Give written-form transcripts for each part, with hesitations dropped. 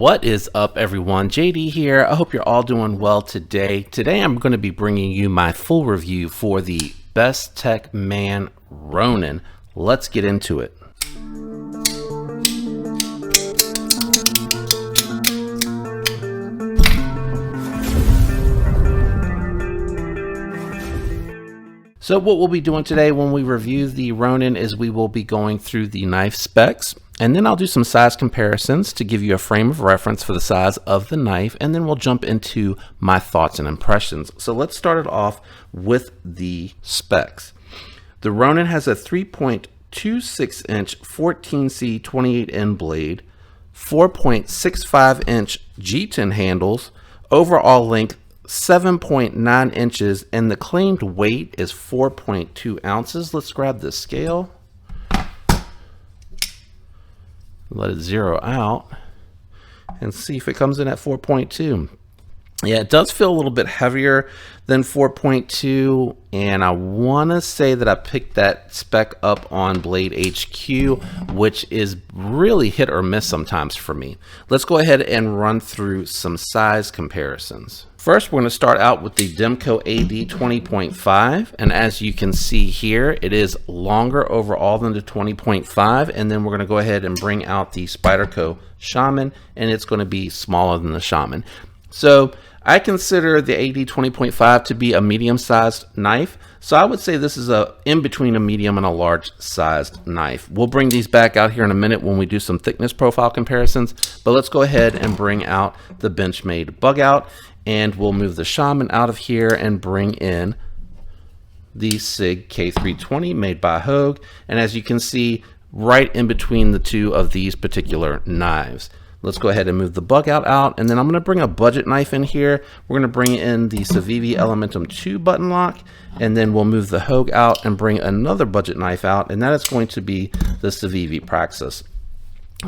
What is up, everyone? JD here. I hope you're all doing well today. Today I'm going to be bringing you my full review for the Bestech Ronan. Let's get into it. So what we'll be doing today when we review the Ronan is we will be going through the knife specs, and then I'll do some size comparisons to give you a frame of reference for the size of the knife, and then we'll jump into my thoughts and impressions. So let's start it off with the specs. The Ronan has a 3.26 inch 14C 28N blade, 4.65 inch G10 handles, overall length 7.9 inches, and the claimed weight is 4.2 ounces. Let's grab the scale, let it zero out, and see if it comes in at 4.2. Yeah, it does feel a little bit heavier than 4.2, and I want to say that I picked that spec up on Blade HQ, which is really hit or miss sometimes for me. Let's go ahead and run through some size comparisons. First, we're going to start out with the Demco AD 20.5, and as you can see here, it is longer overall than the 20.5, and then we're going to go ahead and bring out the Spyderco Shaman, and it's going to be smaller than the Shaman. So I consider the AD 20.5 to be a medium-sized knife, so I would say this is in between a medium and a large-sized knife. We'll bring these back out here in a minute when we do some thickness profile comparisons, but let's go ahead and bring out the Benchmade bug out, and we'll move the Shaman out of here and bring in the SIG K320 made by Hogue, and as you can see, right in between the two of these particular knives. Let's go ahead and move the bug out, and then I'm going to bring a budget knife in here. We're going to bring in the Civivi Elementum 2 button lock, and then we'll move the Hogue out and bring another budget knife out, and that is going to be the Civivi Praxis.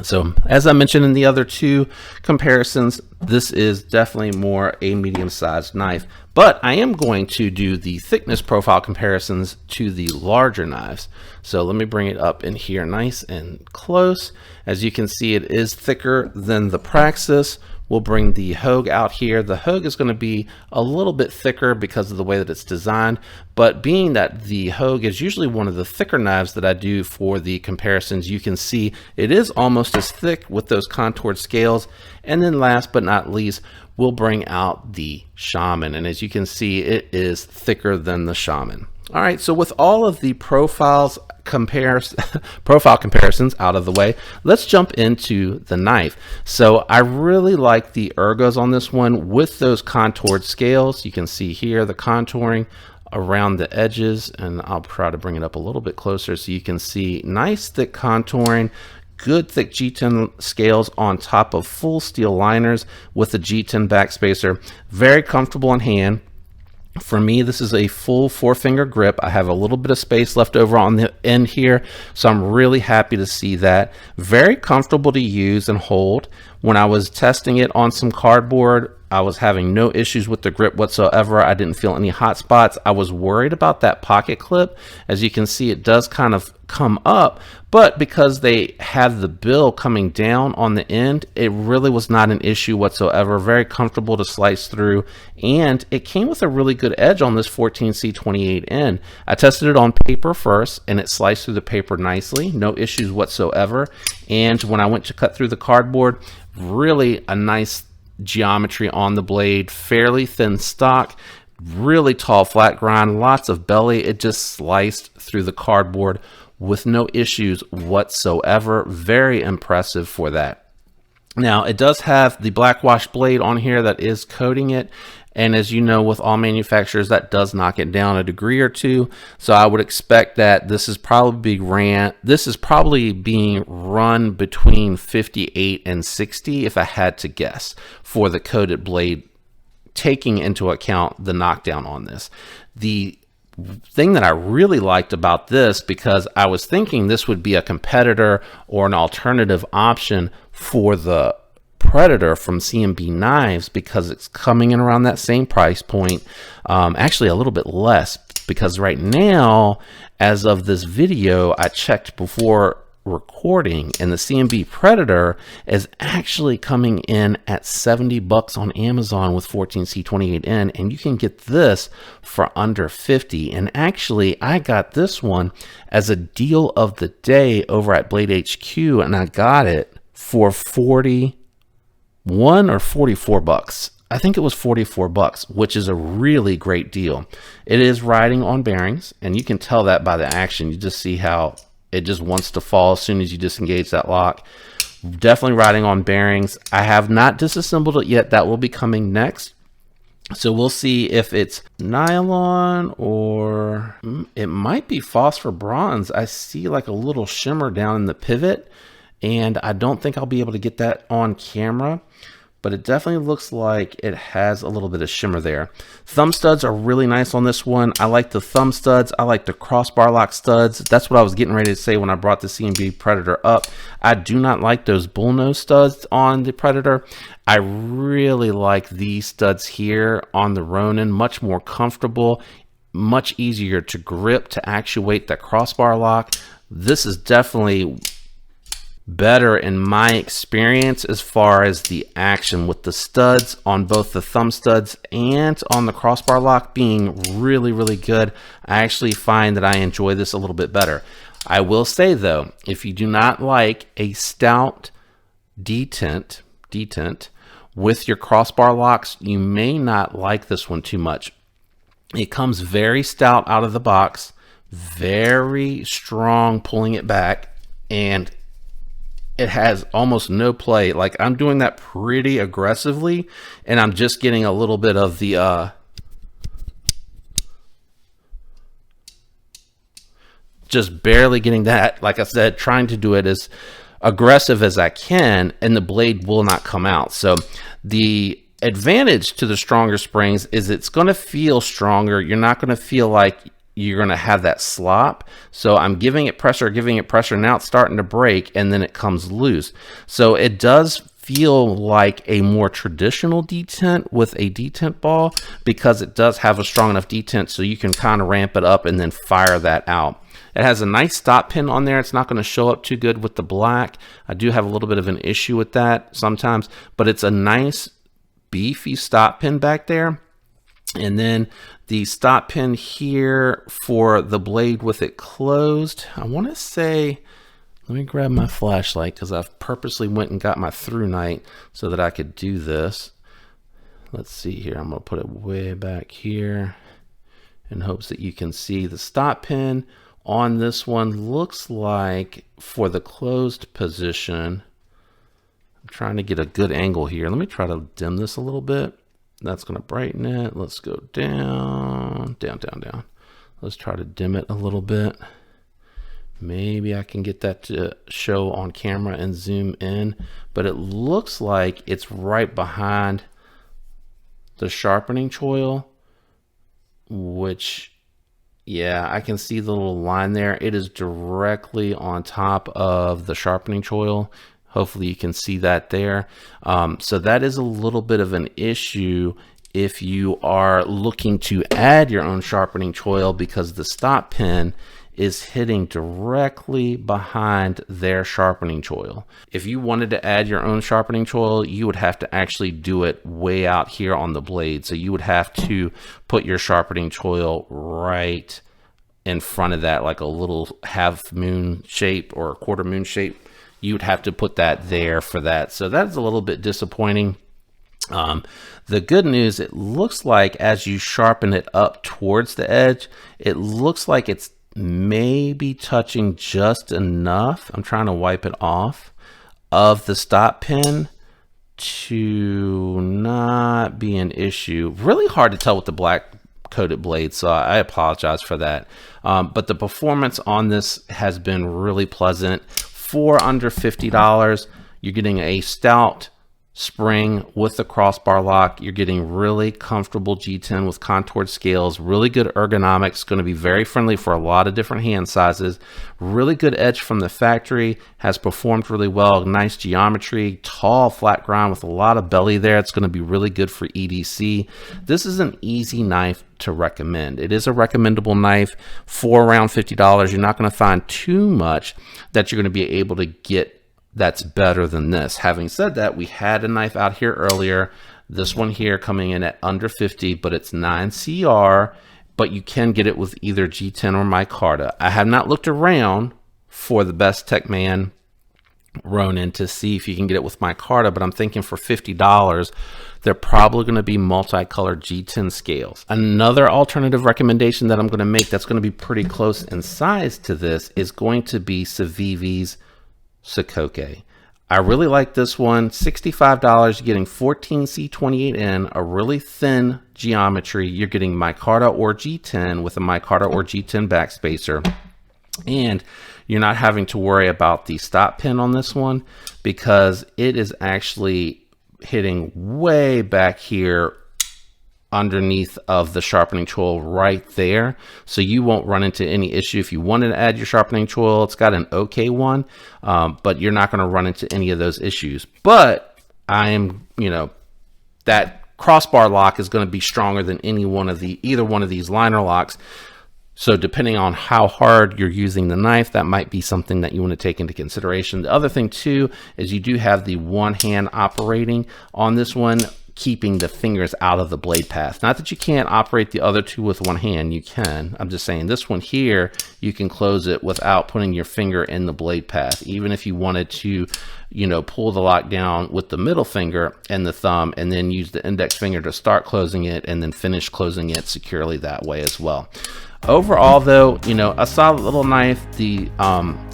So as I mentioned in the other two comparisons, this is definitely more a medium-sized knife, but I am going to do the thickness profile comparisons to the larger knives. So let me bring it up in here nice and close. As you can see, it is thicker than the Praxis. We'll bring the Hogue out here. The Hogue is going to be a little bit thicker because of the way that it's designed, but being that the Hogue is usually one of the thicker knives that I do for the comparisons, you can see it is almost as thick with those contoured scales. And then last but not least, we'll bring out the Shaman, and as you can see, it is thicker than the Shaman. All right, so with all of the profile comparisons out of the way, let's jump into the knife. So I really like the ergos on this one with those contoured scales. You can see here the contouring around the edges, and I'll try to bring it up a little bit closer so you can see nice thick contouring, good thick G10 scales on top of full steel liners with the G10 backspacer. Very comfortable in hand. For me, this is a full 4-finger grip. I have a little bit of space left over on the end here, so I'm really happy to see that. Very comfortable to use and hold. When I was testing it on some cardboard, I was having no issues with the grip whatsoever. I didn't feel any hot spots. I was worried about that pocket clip. As you can see, it does kind of come up, but because they have the bill coming down on the end, it really was not an issue whatsoever. Very comfortable to slice through, and it came with a really good edge on this 14C 28N. I tested it on paper first, and it sliced through the paper nicely, no issues whatsoever. And when I went to cut through the cardboard, really a nice geometry on the blade, fairly thin stock, really tall flat grind, lots of belly. It just sliced through the cardboard with no issues whatsoever. Very impressive for that. Now it does have the black wash blade on here that is coating it, and as you know, with all manufacturers, that does knock it down a degree or two. So I would expect that this is probably being run between 58 and 60 if I had to guess for the coated blade, taking into account the knockdown on this. The thing that I really liked about this, because I was thinking this would be a competitor or an alternative option for the Predator from CMB Knives, because it's coming in around that same price point, actually a little bit less, because right now, as of this video, I checked before recording, and the CMB Predator is actually coming in at $70 on Amazon with 14C28N, and you can get this for under $50. And actually, I got this one as a deal of the day over at Blade HQ, and I got it for 41 or 44 bucks. I think it was 44 bucks, which is a really great deal. It is riding on bearings, and you can tell that by the action. You just see how it just wants to fall as soon as you disengage that lock. Definitely riding on bearings. I have not disassembled it yet. That will be coming next. So we'll see if it's nylon or it might be phosphor bronze. I see like a little shimmer down in the pivot, and I don't think I'll be able to get that on camera, but it definitely looks like it has a little bit of shimmer there. Thumb studs are really nice on this one. I like the thumb studs. I like the crossbar lock studs. That's what I was getting ready to say when I brought the CMB Predator up. I do not like those bullnose studs on the Predator. I really like these studs here on the Ronan. Much more comfortable, much easier to grip, to actuate that crossbar lock. This is definitely better in my experience as far as the action, with the studs on both the thumb studs and on the crossbar lock being really, really good. I actually find that I enjoy this a little bit better. I will say though, if you do not like a stout detent with your crossbar locks, you may not like this one too much. It comes very stout out of the box, very strong pulling it back, and it has almost no play. Like, I'm doing that pretty aggressively, and I'm just getting a little bit of the just barely getting that. Like I said, trying to do it as aggressive as I can, and the blade will not come out. So the advantage to the stronger springs is it's going to feel stronger. You're not going to feel like you're going to have that slop. So I'm giving it pressure. Now it's starting to break, and then it comes loose. So it does feel like a more traditional detent with a detent ball, because it does have a strong enough detent so you can kind of ramp it up and then fire that out. It has a nice stop pin on there. It's not going to show up too good with the black. I do have a little bit of an issue with that sometimes, but it's a nice beefy stop pin back there. And then the stop pin here for the blade with it closed. I want to say, let me grab my flashlight, because I've purposely went and got my through night so that I could do this. Let's see here. I'm going to put it way back here in hopes that you can see the stop pin on this one. Looks like for the closed position, I'm trying to get a good angle here. Let me try to dim this a little bit. That's going to brighten it. Let's go down, down, down, down. Let's try to dim it a little bit. Maybe I can get that to show on camera and zoom in, but it looks like it's right behind the sharpening choil, which, yeah, I can see the little line there. It is directly on top of the sharpening choil. Hopefully you can see that there. So that is a little bit of an issue if you are looking to add your own sharpening choil, because the stop pin is hitting directly behind their sharpening choil. If you wanted to add your own sharpening choil, you would have to actually do it way out here on the blade. So you would have to put your sharpening choil right in front of that, like a little half moon shape or a quarter moon shape. You would have to put that there for that. So that's a little bit disappointing. The good news, it looks like as you sharpen it up towards the edge, it looks like it's maybe touching just enough. I'm trying to wipe it off of the stop pin to not be an issue. Really hard to tell with the black coated blade, so I apologize for that. But the performance on this has been really pleasant. For under $50, you're getting a stout spring with the crossbar lock. You're getting really comfortable G10 with contoured scales, really good ergonomics, going to be very friendly for a lot of different hand sizes, really good edge from the factory, has performed really well, nice geometry, tall flat ground with a lot of belly there. It's going to be really good for EDC. This is an easy knife to recommend. It is a recommendable knife for around $50. You're not going to find too much that you're going to be able to get that's better than this. Having said that, we had a knife out here earlier, this one here coming in at under 50, but it's 9CR, but you can get it with either G10 or micarta. I have not looked around for the Bestech Ronan to see if you can get it with micarta, but I'm thinking for $50, they're probably going to be multicolored G10 scales. Another alternative recommendation that I'm going to make that's going to be pretty close in size to this is going to be Civivi's Sokoke. I really like this one. $65, you're getting 14C28N, a really thin geometry. You're getting micarta or G10 with a micarta or G10 backspacer. And you're not having to worry about the stop pin on this one because it is actually hitting way back here underneath of the sharpening tool right there, so you won't run into any issue. If you wanted to add your sharpening tool, it's got an okay one, but you're not going to run into any of those issues. But I am, that crossbar lock is going to be stronger than either one of these liner locks. So depending on how hard you're using the knife, that might be something that you want to take into consideration. The other thing too is you do have the one hand operating on this one, keeping the fingers out of the blade path. Not that you can't operate the other two with one hand, you can. I'm just saying this one here, you can close it without putting your finger in the blade path. Even if you wanted to, pull the lock down with the middle finger and the thumb and then use the index finger to start closing it and then finish closing it securely that way as well. Overall though, a solid little knife. The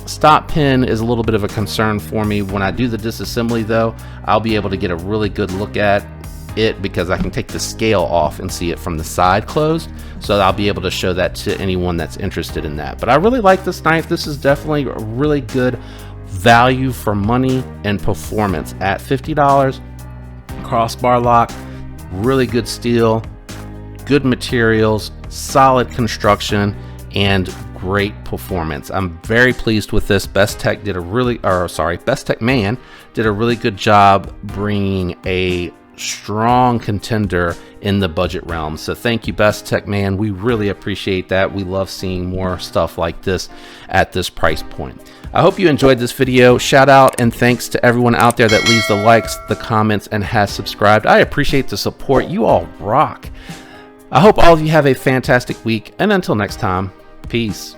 stop pin is a little bit of a concern for me. When I do the disassembly though, I'll be able to get a really good look at it because I can take the scale off and see it from the side closed, so I'll be able to show that to anyone that's interested in that. But I really like this knife. This is definitely a really good value for money and performance at $50. Crossbar lock, really good steel, good materials, solid construction, and great performance. I'm very pleased with this. Bestech Man did a really good job bringing a strong contender in the budget realm. So thank you, Bestech Man. We really appreciate that. We love seeing more stuff like this at this price point. I hope you enjoyed this video. Shout out and thanks to everyone out there that leaves the likes, the comments, and has subscribed. I appreciate the support. You all rock. I hope all of you have a fantastic week, and until next time, peace.